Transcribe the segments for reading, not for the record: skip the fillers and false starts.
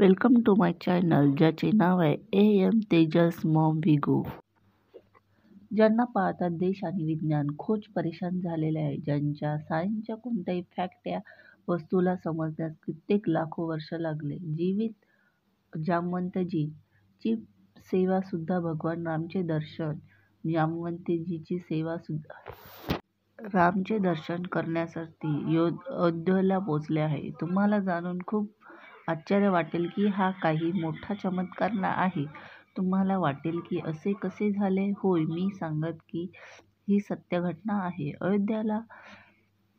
Welcome to my channel, ज्याचे नाव आहे AM Tejas Maugham विगो. ज्यांना पाहतात देश आणि विज्ञान खोज परेशान झालेले आहे, ज्यांच्या सायन्सच्या कोणत्याही फॅक्ट या वस्तूला समजण्यास कित्येक लाखो वर्ष लागले. जीवित जामवंतजी ची सेवा सुद्धा भगवान रामचे दर्शन जामवंतजीची सेवा सुद्धा रामचे दर्शन करण्यासाठी अयोध्येला पोचले आहे. तुम्हाला जाणून खूप आश्चर्य वाटेल की हा काही मोठा चमत्कार आहे. तुम्हाला वाटेल की असे कसे झाले? होय, मी सांगत की ही सत्य घटना आहे. अयोध्येला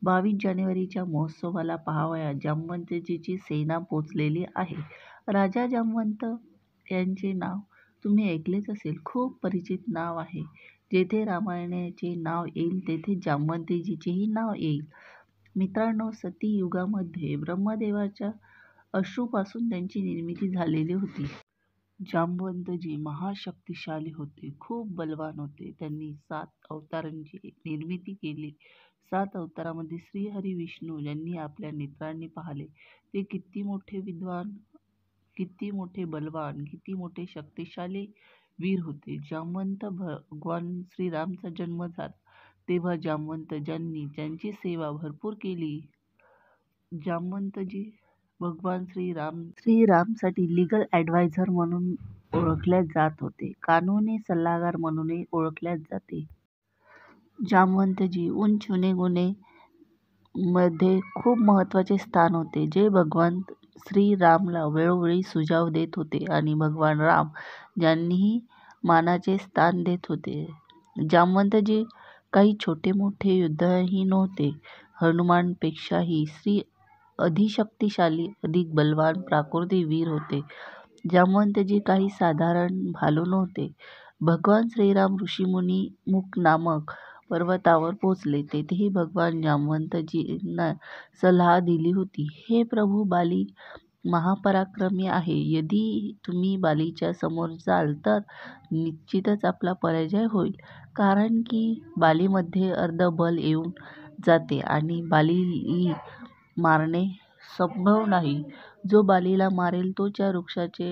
22 जानेवारीच्या महोत्सवाला पाहावया जामवंतजीची सेना पोचलेली आहे. राजा जामवंत यांचे नाव तुम्ही ऐकलेच असेल. खूप परिचित नाव आहे. जेथे रामायणाचे नाव येईल तेथे जामवंतजीचेही नाव येईल. मित्रांनो, सती युगामध्ये ब्रह्मदेवाच्या अश्रूपासून त्यांची निर्मिती झालेली होती. जामवंतजी महाशक्तिशाली होते, खूप बलवान होते. त्यांनी 7 अवतारांची निर्मिती केली. 7 अवतारामध्ये श्रीहरी विष्णू ज्यांनी आपल्या नेत्रांनी पाहिले. ते किती मोठे विद्वान, किती मोठे बलवान, किती मोठे शक्तिशाली वीर होते. जामवंत भगवान श्रीरामचा जन्म झाला तेव्हा जामवंत ज्यांनी त्यांची सेवा भरपूर केली. जामवंतजी भगवान श्रीरामसाठी लीगल ॲडवायझर म्हणून ओळखले जात होते. कानूनी सल्लागार म्हणूनही ओळखले जाते. जामवंतजी उंच गुणे मध्ये खूप महत्त्वाचे स्थान होते, जे भगवान श्रीरामला वेळोवेळी सुझाव देत होते आणि भगवान राम यांनीही मानाचे स्थान देत होते. जामवंतजी काही छोटे मोठे योद्धाही नव्हते. हनुमानपेक्षाही अधिशक्तिशाली, अधिक बलवान प्राकृतिक वीर होते. जामवंतजी काही साधारण भालू नव्हते. भगवान श्रीराम ऋषीमुनी मुख नामक पर्वतावर पोचले. तेथेही भगवान जामवंतजींना सल्ला दिली होती. हे प्रभू, बाली महापराक्रमी आहे. यदि तुम्ही बालीच्या समोर जाल तर निश्चितच आपला पराजय होईल, कारण की बालीमध्ये अर्ध बल येऊन जाते आणि बालीला मारणे संभव नाही. जो बालीला मारेल तो च्या वृक्षाचे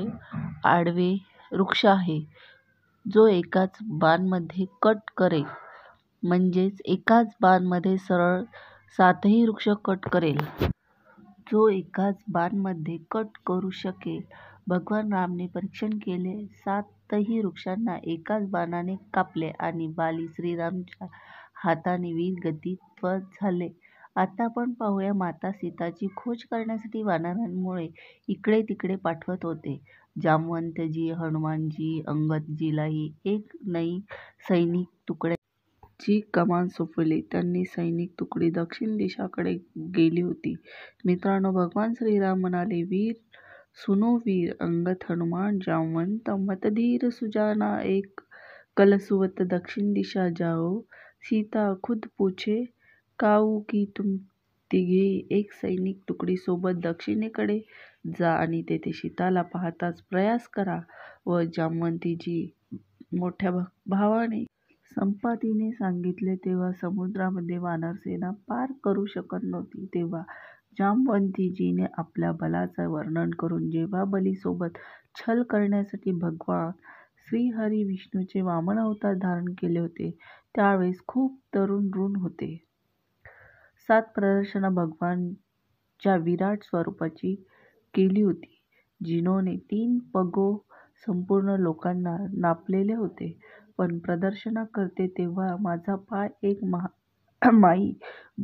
आडवे वृक्ष आहे, जो एकाच बाणामध्ये कट करेल, म्हणजेच एकाच बाणामध्ये सरळ 7ही वृक्ष कट करेल. जो एकाच बाणामध्ये कट करू शकेल. भगवान रामने परीक्षण केले. 7ही वृक्षांना एकाच बाणाने कापले आणि बाली श्रीरामाच्या हाताने वीरगती त्वचा झाले. आता आपण पाहूया माता सीताची खोज करण्यासाठी वानरांमुळे इकडे तिकडे पाठवत होते. जामवंतजी हनुमानजी अंगदजीलाही एक नई सैनिक तुकड्याची कमान सोपवली. त्यांची सैनिक तुकडी दक्षिण दिशाकडे गेली होती. मित्रांनो, भगवान श्रीराम म्हणाले, वीर सुनो वीर, अंगद हनुमान जामवंत मतधीर सुजाना, एक कल सुवत दक्षिण दिशा जाओ. सीता खुद पूछे काऊ की तुम तिघेही एक सैनिक तुकडी सोबत दक्षिणेकडे जा आणि तेथे सीताला पाहताच प्रयास करा. व जामवंतजी मोठ्या भावाने संपातीने सांगितले तेव्हा समुद्रामध्ये वानरसेना पार करू शकत नव्हती. तेव्हा जामवंतजीने आपल्या बलाचे वर्णन करून जेव्हा बलीसोबत छल करण्यासाठी भगवान श्रीहरी विष्णूचे वामन अवतार धारण केले होते, त्यावेळेस खूप तरुण होते. 7 प्रदर्शना भगवानच्या विराट स्वरूपाची केली होती. जिनोने 3 पगों संपूर्ण लोकांना नापलेले होते. पण प्रदर्शना करते तेव्हा माझा पाय एक माई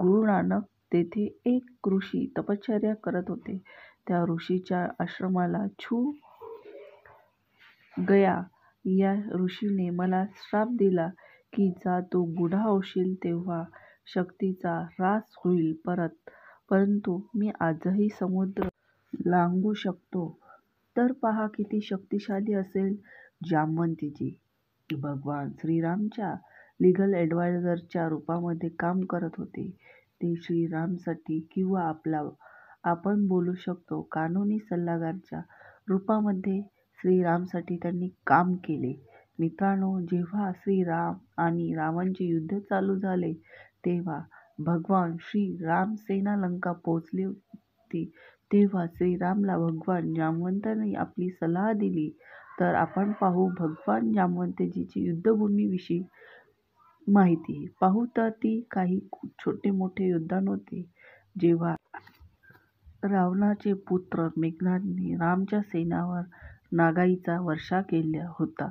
गुरु नानक तेथे एक ऋषी तपश्चर्या करत होते. त्या ऋषीच्या आश्रमाला छू गया. या ऋषीने मला श्राप दिला की जा तू बुडा होशील तेव्हा शक्तीचा ऱ्हास होईल. परंतु मी आजही समुद्र लांघू शकतो. तर पहा किती शक्तिशाली असेल जामवंतजी. भगवान श्रीरामच्या लीगल ॲडवायझरच्या रूपामध्ये काम करत होते. ते श्रीरामसाठी किंवा आपण बोलू शकतो कानूनी सल्लागाराच्या रूपामध्ये श्रीरामसाठी त्यांनी काम केले. मित्रांनो, जेव्हा श्रीराम आणि रावणाचे युद्ध चालू झाले तेव्हा भगवान श्री राम सेना लंका पोचली होती. तेव्हा श्रीरामला भगवान जामवंताने आपली सलाह दिली. तर आपण पाहू भगवान जामवंतजीची युद्धभूमीविषयी माहिती. पाहू तर ती काही छोटे मोठे युद्ध नव्हते. जेव्हा रावणाचे पुत्र मेघनाथने रामच्या सैन्यावर नागाईचा वर्षा केला होता.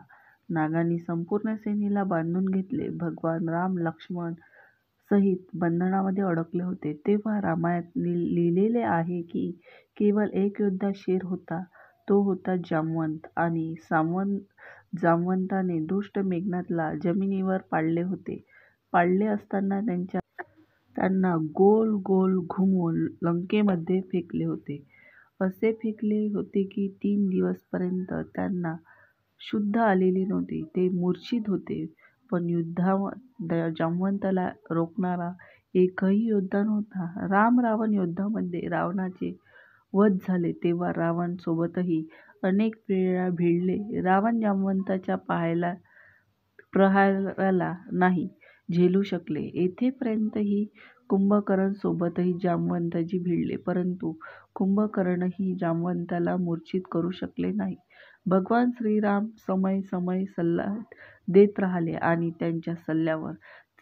नागांनी संपूर्ण सेनेला बांधून घेतले. भगवान राम लक्ष्मण सहित बंधनामध्ये अडकले होते. तेव्हा रामायणात लिहिलेले आहे की केवळ एक योद्धा होता. तो होता जामवंत. आणि जामवंताने दुष्ट मेघनाथला जमिनीवर पाडले होते. पाडले असताना त्यांना गोल गोल घुमवून लंकेमध्ये फेकले होते. असे फेकले होते की 3 दिवसपर्यंत त्यांना शुद्ध आलेली नव्हती. ते मूर्छित होते. पण जामवंताला रोखणारा एकही योद्धा नव्हता. राम-रावण युद्धामध्ये रावणाचे वध झाले तेव्हा रावण सोबतही अनेक वेळा भिडले. रावण जामवंताच्या प्रहाराला नाही झेलू शकले. येथेपर्यंतही कुंभकर्ण सोबतही जामवंतजी भिडले, परंतु कुंभकर्णही जामवंताला मूर्छित करू शकले नाही. भगवान श्रीराम समय सल्ला देत राहिले आणि त्यांच्या सल्ल्यावर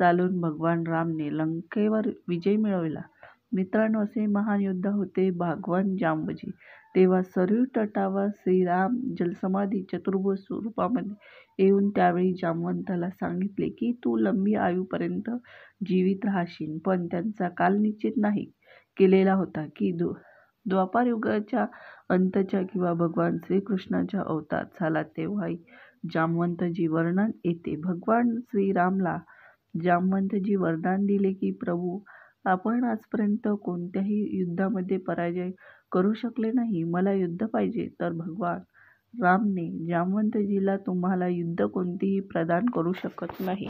चालून भगवान रामने लंकेवर विजय मिळवला. मित्रांनो, असे महान योद्धा होते भगवान जांबवजी. तेव्हा सरयू तटावर श्रीराम जलसमाधी चतुर्भुज स्वरूपामध्ये येऊन त्यावेळी जामवंताला सांगितले की तू लंबी आयुपर्यंत जीवित राहशील. पण त्यांचा काल निश्चित नाही केलेला होता की द्वापार युगाच्या अंतच्या किंवा भगवान श्रीकृष्णाचा अवतार झाला तेव्हाही जामवंतजी वर्णन येते. भगवान श्रीरामला जामवंतजी वरदान दिले की प्रभू, आपण आजपर्यंत कोणत्याही युद्धामध्ये पराजय करू शकले नाही. मला युद्ध पाहिजे. तर भगवान रामने जामवंतजीला तुम्हाला युद्ध कोणतेही प्रदान करू शकत नाही.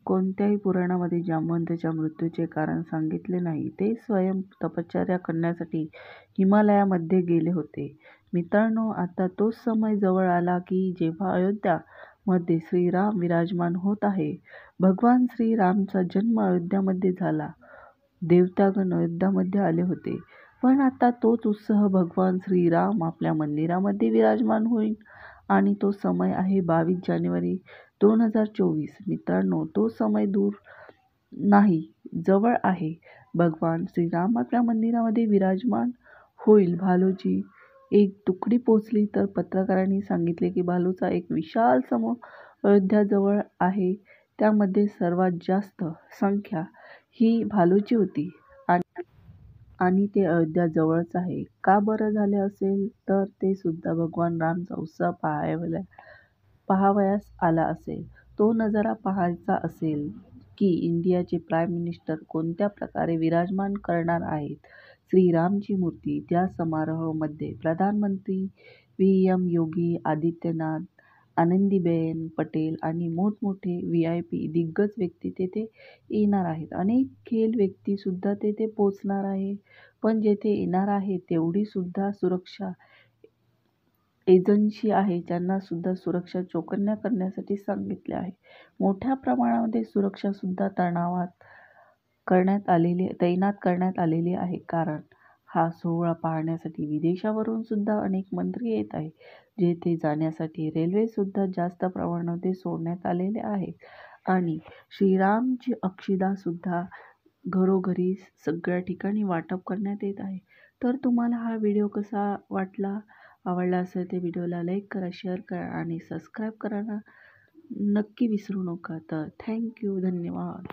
कोणत्याही पुराणामध्ये जामवंताच्या मृत्यूचे कारण सांगितले नाही. ते स्वयं तपश्चर्या करण्यासाठी हिमालयामध्ये गेले होते. मित्रांनो, आता तोच समय जवळ आला की जेव्हा अयोध्या मध्ये श्रीराम विराजमान होत आहे. भगवान श्रीरामचा जन्म अयोध्यामध्ये झाला. देवतागण अयोध्यामध्ये आले होते. पण आता तोच उत्सव भगवान श्रीराम आपल्या मंदिरामध्ये विराजमान होईल आणि तो समय आहे 22 जानेवारी 2024. मित्रांनो, तो समय दूर नाही, जवळ आहे. भगवान श्रीराम आपल्या मंदिरामध्ये विराजमान होईल. भालूची एक तुकडी पोहोचली तर पत्रकारांनी सांगितले की भालूचा एक विशाल समूह अयोध्याजवळ आहे. त्यामध्ये सर्वात जास्त संख्या ही भालूची होती आणि ते अयोध्याजवळच आहे. का बरं झाले असेल तर ते सुद्धा भगवान रामचा उत्सव पाहावयास आला असेल. तो नजारा पाहायचा असेल की इंडियाचे प्राईम मिनिस्टर कोणत्या प्रकारे विराजमान करणार आहेत श्रीरामची मूर्ती. त्या समारोहामध्ये प्रधानमंत्री व्ही. योगी आदित्यनाथ, आनंदीबेन पटेल आणि मोठमोठे VIP दिग्गज व्यक्ती तेथे येणार आहेत. अनेक खेळ व्यक्ती सुद्धा तेथे पोहोचणार आहे. पण जेथे येणार आहे तेवढी सुद्धा सुरक्षा एजन्सी आहे ज्यांना सुद्धा सुरक्षा चौकन्या करण्यासाठी सांगितले आहे. मोठ्या प्रमाणामध्ये सुरक्षा सुद्धा तैनात करण्यात आलेली आहे. कारण हा सोहळा पाहण्यासाठी विदेशावरून सुद्धा अनेक मंत्री येत आहेत. जेथे जाण्यासाठी रेल्वे सुद्धा जास्त प्रमाणामध्ये सोडण्यात आलेले आहेत आणि श्रीरामची अक्षता सुद्धा घरोघरी सगळ्या ठिकाणी वाटप करण्यात येत आहे. तर तुम्हाला हा व्हिडिओ कसा वाटला? आवडला असेल तर व्हिडिओला लाईक करा, शेअर करा आणि सबस्क्राईब करायला नक्की विसरू नका. तर थँक्यू, धन्यवाद.